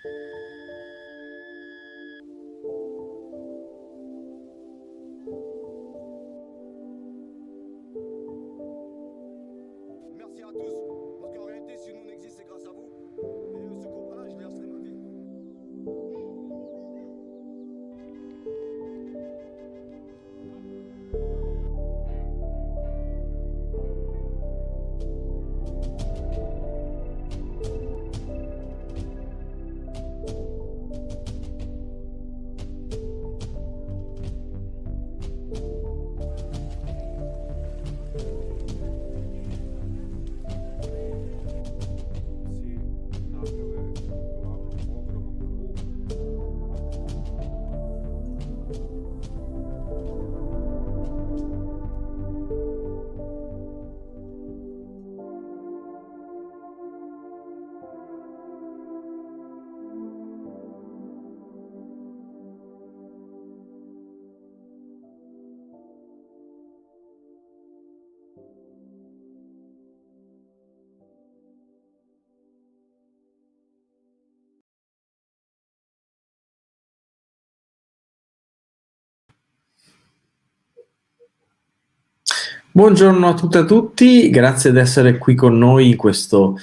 Merci à tous, parce qu'en réalité, si nous on existe, c'est grâce à vous. Et ce combat-là, je l'ai harcelé ma vie. Buongiorno a tutte e a tutti, grazie di essere qui con noi in questo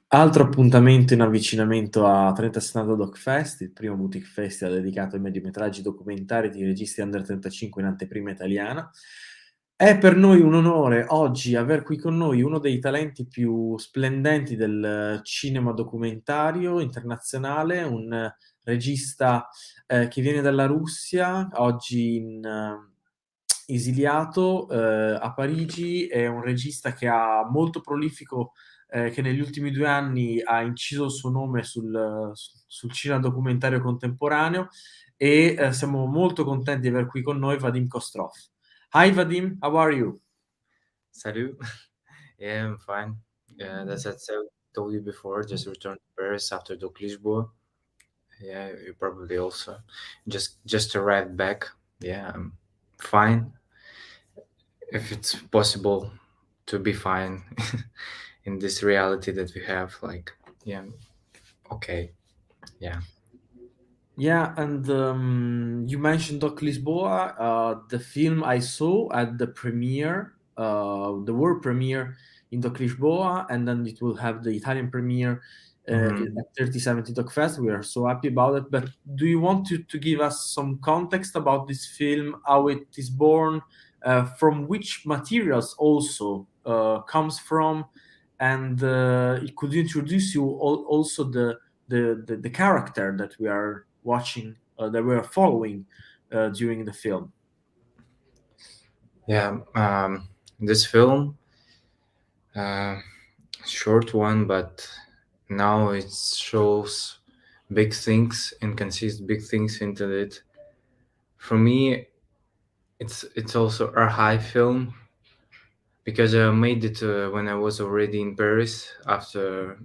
altro appuntamento in avvicinamento a 3070 Doc Fest, il primo boutique festival dedicato ai mediometraggi documentari di registi under 35 in anteprima italiana. È per noi un onore oggi aver qui con noi uno dei talenti più splendenti del cinema documentario internazionale, un regista che viene dalla Russia, oggi esiliato a Parigi. È un regista che ha molto prolifico, che negli ultimi 2 anni ha inciso il suo nome sul cinema documentario contemporaneo e siamo molto contenti di aver qui con noi Vadim Kostrov. Hi Vadim, how are you? Salut. Yeah, I'm fine. As I told you before, just returned to Paris after Doc Lisboa. Yeah, you probably also just arrived back. Yeah, I'm fine. If it's possible to be fine in this reality that we have, like, yeah, okay, yeah. Yeah, and you mentioned Doc Lisboa, the film I saw at the premiere, the world premiere in Doc Lisboa, and then it will have the Italian premiere at 3070 Doc Fest. We are so happy about it. But do you want to give us some context about this film, how it is born, from which materials also comes from, and it could introduce you also the character that we are watching, that we are following during the film. Yeah, this film, short one, but now it shows big things and consists big things into it. For me, it's also a high film because I made it when I was already in Paris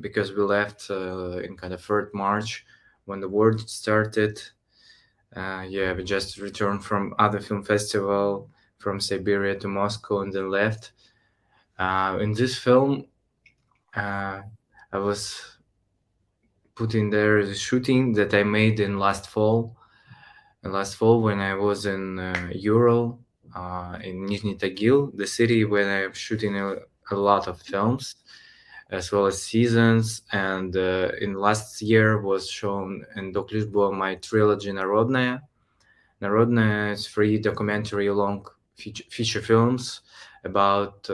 because we left in kind of 3rd March when the war started. Yeah, we just returned from other film festival from Siberia to Moscow and then left. In this film, I was put in there the shooting that I made in last fall when I was in Ural, in Nizhny Tagil, the city where I'm shooting a lot of films, as well as seasons. And in last year was shown in Doc Lisboa my trilogy Narodnaya. Narodnaya is 3 documentary long feature films about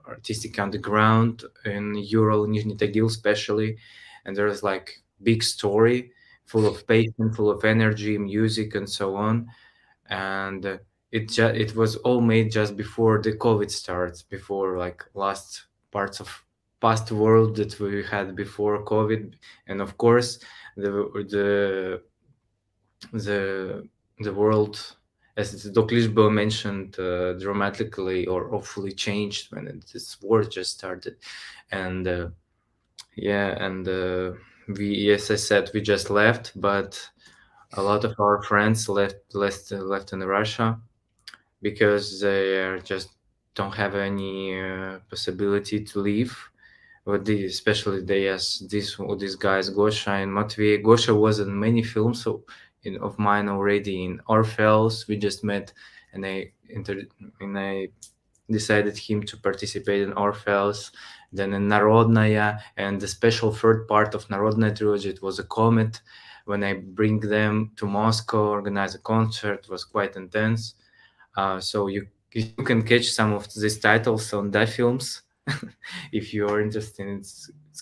artistic underground in Ural, Nizhny Tagil especially. And there's like big story full of passion, full of energy, music, and so on. And it was all made just before the COVID starts, before like last parts of past world that we had before COVID. And of course, the world, as Doc Lisboa mentioned, dramatically or hopefully changed when this war just started. And we, as I said, we just left, but a lot of our friends left in Russia because they just don't have any possibility to leave especially they as these guys Gosha and Matvey. Gosha was in many films of mine already. In Orpheus we just met, and I decided him to participate in Orpheus. Then in Narodnaya, and the special third part of Narodnaya trilogy, it was a comet. When I bring them to Moscow, organize a concert, was quite intense. So you can catch some of these titles on the films. If you are interested, it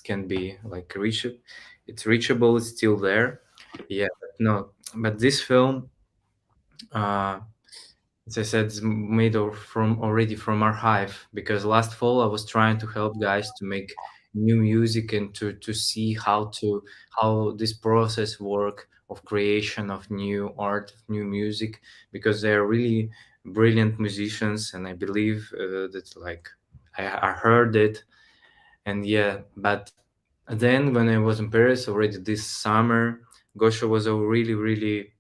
can be like it's reachable, it's still there. Yeah, but no, but this film, uh, as I said, is made from already from archive, because last fall I was trying to help guys to make new music and to see how this process work of creation of new art, of new music, because they are really brilliant musicians, and I believe that like I heard it. And yeah, but then when I was in Paris already this summer, Gosha was a really,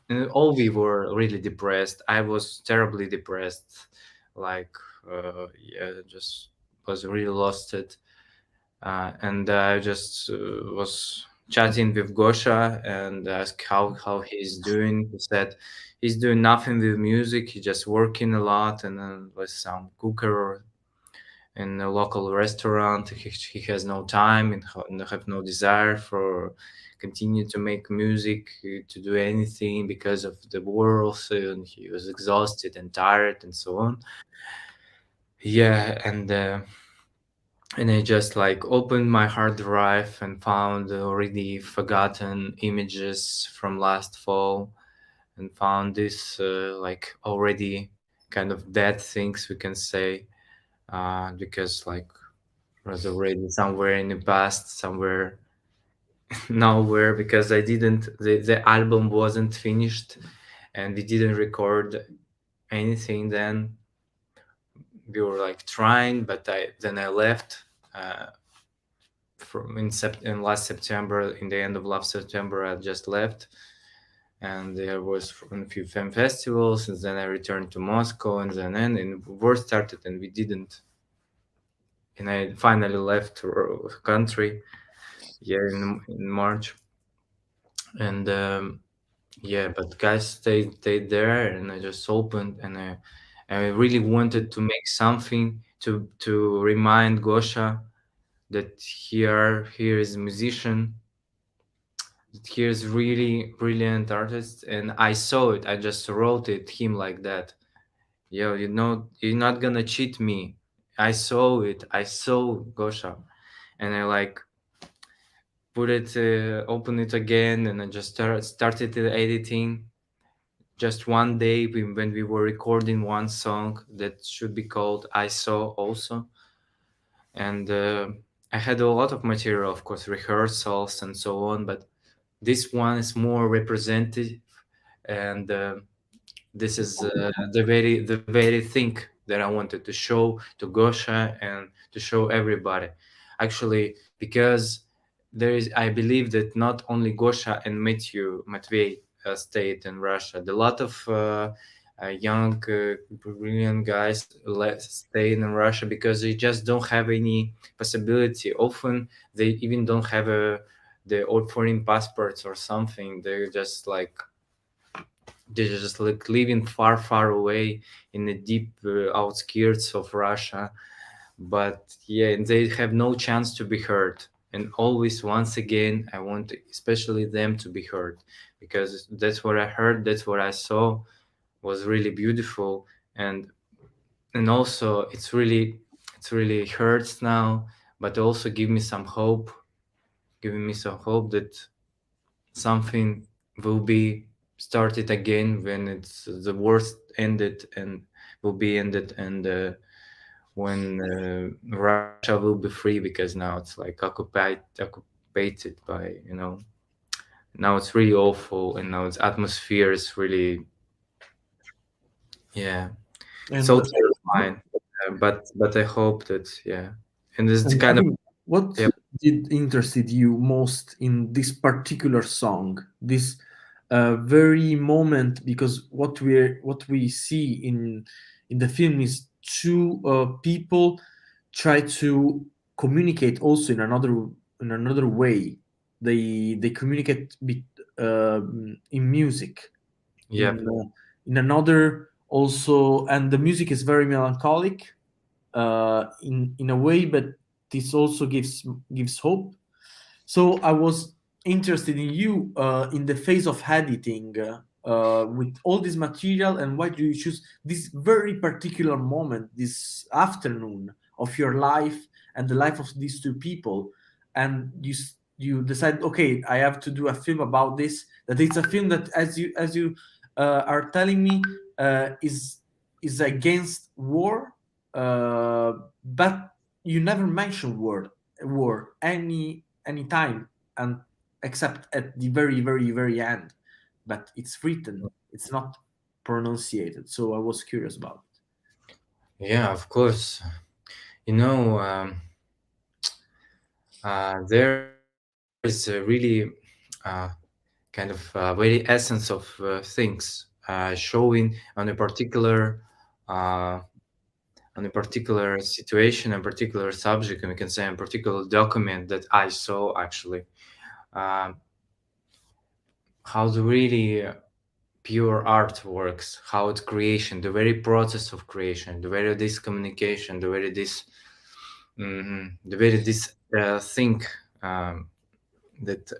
and all we were really depressed. I was terribly depressed, like yeah, just was really lost it. And I just was chatting with Gosha and asked how he's doing. He said he's doing nothing with music. He's just working a lot and with some cooker in a local restaurant. He has no time and have no desire for continue to make music, to do anything because of the world, and he was exhausted and tired and so on. Yeah, and I just like opened my hard drive and found already forgotten images from last fall, and found this like already kind of dead things, we can say, because like was already somewhere in the past, somewhere nowhere, because the album wasn't finished and we didn't record anything then. We were like trying, but I left from in last September, in the end of last September, I just left. And there was a few film festivals, and then I returned to Moscow, and then and war started, and we didn't. And I finally left the country, yeah, in March. And yeah, but guys stayed there, and I just opened, and I really wanted to make something to remind Gosha that here is a musician, that here is really brilliant artist, and I saw it. I just wrote it him like that. Yo, you know, you're not gonna cheat me. I saw it. I saw Gosha, and I like put it, open it again, and I just started the editing. Just one day when we were recording one song that should be called I Saw also. And I had a lot of material, of course, rehearsals and so on, but this one is more representative. And this is the very thing that I wanted to show to Gosha and to show everybody. Actually, because I believe that not only Gosha and Matvey stayed in Russia. A lot of young, brilliant guys stay in Russia because they just don't have any possibility. Often they even don't have the old foreign passports or something. They're just like living far away in the deep outskirts of Russia. But yeah, they have no chance to be heard. And always, once again, I want especially them to be heard, because that's what I heard, that's what I saw was really beautiful. And also it's really hurts now, but also giving me some hope that something will be started again when it's the worst ended and will be ended, and when Russia will be free, because now it's like occupied by, now it's really awful, and now its atmosphere is really, yeah, so And terrifying. But I hope that, yeah, and it's And kind of, Vadim, what yeah. did interested you most in this particular song? This very moment, because what we see in the film is two people try to communicate also in another way. They communicate in music, Yeah, in another also, and the music is very melancholic in a way, but this also gives hope. So I was interested in you in the phase of editing with all this material, and why do you choose this very particular moment, this afternoon of your life and the life of these two people, and you decide, okay, I have to do a film about this. That it's a film that, as you are telling me, is against war, but you never mention war any time, and except at the very end, but it's written, it's not pronunciated. So I was curious about it. yeah, of course. You know, there is a really uh, kind of very essence of things showing uh, on a particular situation, a particular subject, and we can say a particular document that I saw actually. Um, how the really pure art works, how it creation, the very process of creation, the very this communication, the very this, the very this thing um, that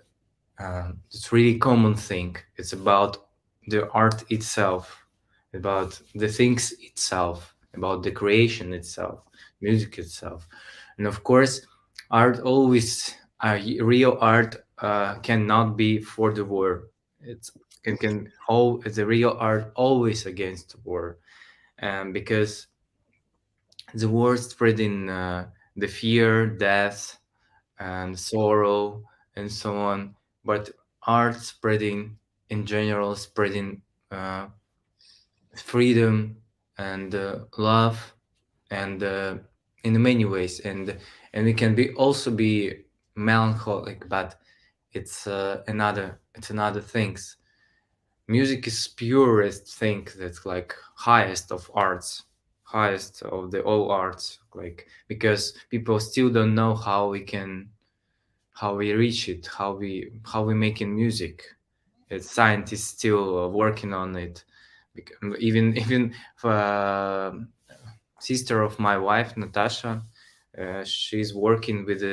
it's really common thing. It's about the art itself, about the things itself, about the creation itself, music itself, and of course, art always real art cannot be for the war. It's can all the real art always against war, because the war spreading the fear, death, and sorrow and so on, but art spreading in general, spreading uh, freedom and love, and in many ways, and it can be also be melancholic, but it's another things. Music is purest thing, that's like highest of arts, highest of the all arts, like because people still don't know how we reach it, how we making music. It's scientists still working on it. Even uh, sister of my wife, Natasha, she's working with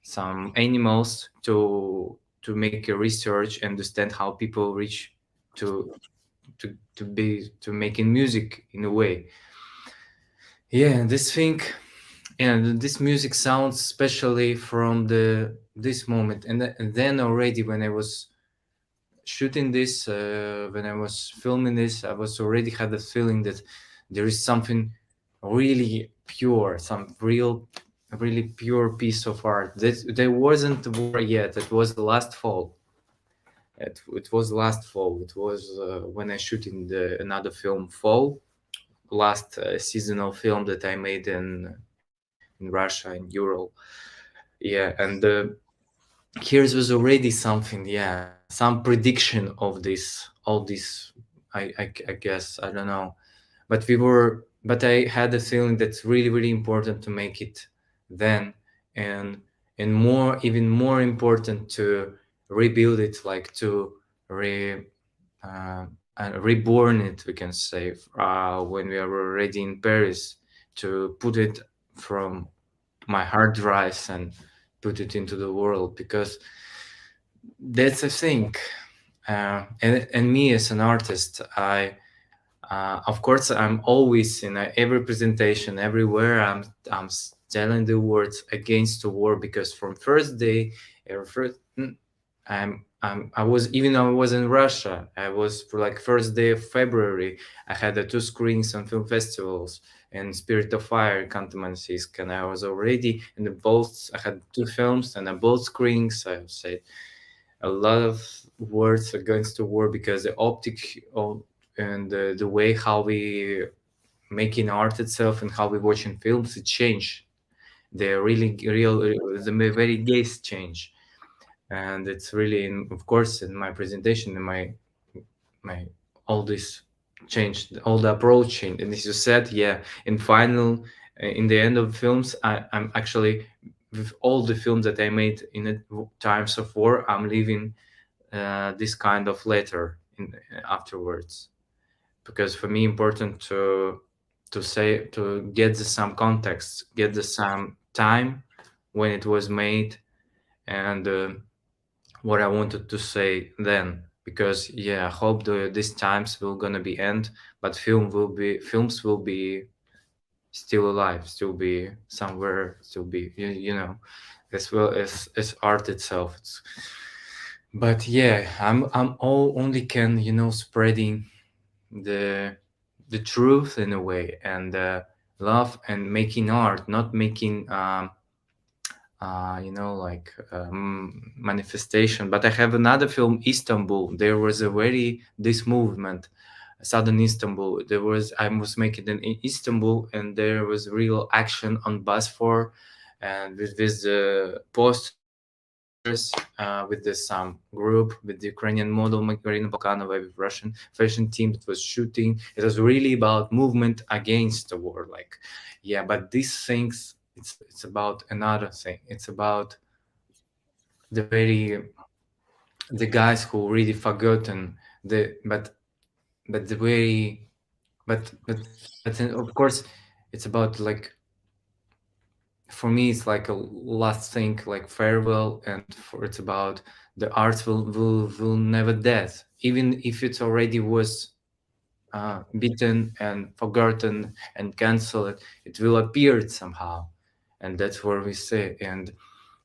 some animals to make a research, understand how people reach to to making music in a way. Yeah, this thing, and this music sounds especially from this moment, and then already when I was shooting this, when I was filming this, I was already had the feeling that there is something really pure, some really pure piece of art. That there wasn't war yet. It was last fall. It was last fall. It was when I shooting the another film, Fall, last seasonal film that I made in Russia, in Ural. Yeah, and here was already something, yeah, some prediction of this, all this. I guess I don't know, but I had a feeling that's really important to make it then, and more, even more important to rebuild it, like to reborn it, we can say, when we are already in Paris, to put it from my hard drives and put it into the world, because that's a thing. And me as an artist, I of course I'm always in every presentation, everywhere I'm telling the words against the war, because from first day, first, I was, even though I was in Russia, I was for like first day of February, I had two screenings on film festivals, and Spirit of Fire, Cantonment, and I was already in the both. I had two films and both screenings. I said a lot of words against the war, because the optic and the way how we making art itself and how we watching films, it changed. They're really real, the very gaze change, and it's really of course in my presentation, in my all this changed, all the approach changed. And as you said, yeah, in final in the end of films, I'm actually, with all the films that I made in the times of war, I'm leaving this kind of letter in afterwards, because for me important to say, to get the some context, get the some time when it was made, and what I wanted to say then. Because yeah, I hope these times will gonna be end, but films will be still alive, still be somewhere, still be, you know, as well as art itself. But yeah, I'm all only can, you know, spreading the the truth in a way, and love, and making art, not making you know, like manifestation. But I have another film, Istanbul. There was a very this movement, southern Istanbul. I was making it in Istanbul, and there was real action on Bosphor, and with this with this group, with the Ukrainian model Marina Balkanova, with Russian fashion team that was shooting. It was really about movement against the war. Like, yeah, but these things, it's about another thing. It's about the guys who really forgotten the but the very but then, of course, it's about, like, for me it's like a last thing, like farewell, and for it's about the arts will never death, even if it already was beaten and forgotten and cancelled. It will appear somehow, and that's where we say. And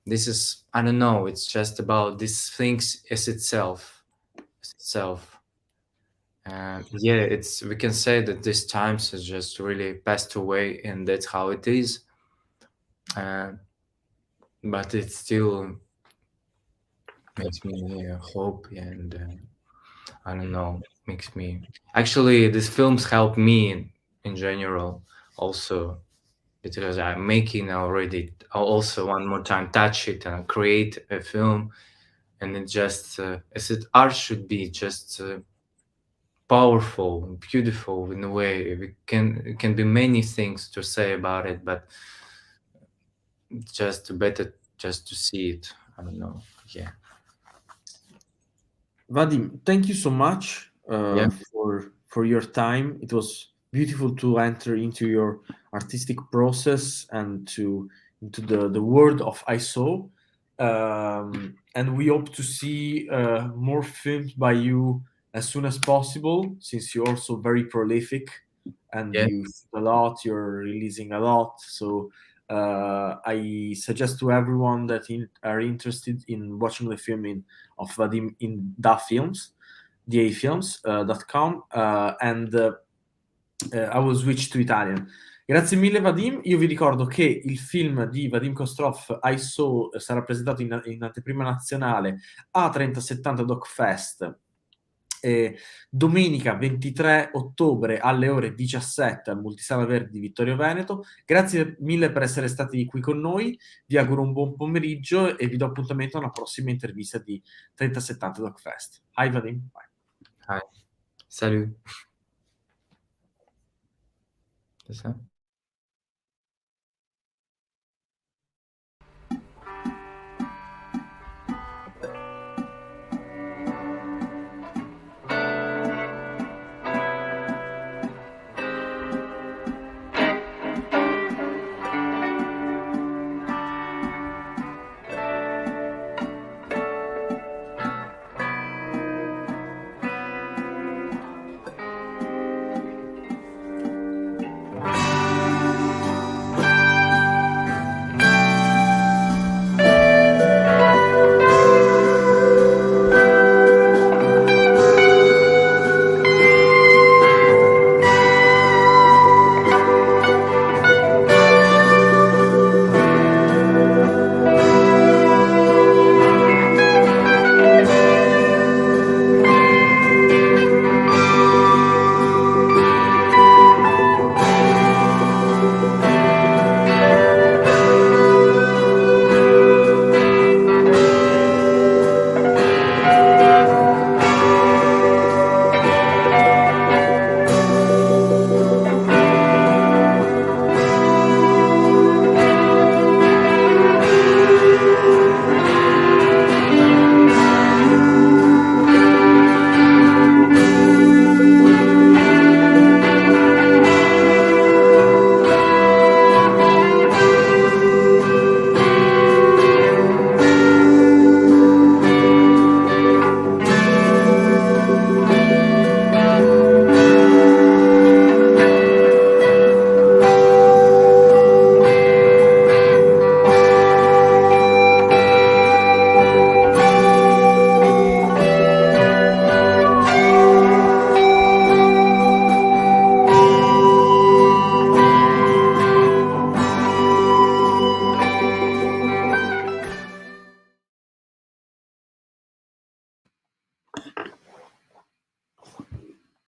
this is, I don't know, it's just about these things as itself. And yeah, it's, we can say that these times has just really passed away, and that's how it is. uh, but it still makes me hope, and I don't know, makes me, actually these films help me in general also, because I'm making already also one more time, touch it and create a film. And it just as it art should be, just powerful, beautiful in a way. It can be many things to say about it, but just better just to see it. I don't know. Yeah. Vadim, thank you so much Yeah. for your time. It was beautiful to enter into your artistic process and into the world of ISO. And we hope to see more films by you as soon as possible, since you're also very prolific and Yeah. you shoot a lot, you're releasing a lot. So I suggest to everyone that are interested in watching the film of Vadim in dafilms.com, I will switch to Italian. Grazie mille Vadim, io vi ricordo che il film di Vadim Kostrov, I Saw, sarà presentato in anteprima nazionale a 3070 Doc Fest domenica 23 ottobre alle ore 17 al Multisala Verdi di Vittorio Veneto. Grazie mille per essere stati qui con noi, vi auguro un buon pomeriggio e vi do appuntamento a una prossima intervista di 3070 Doc Fest. Hi Vadim, bye. Hi. Salut. C'est ça?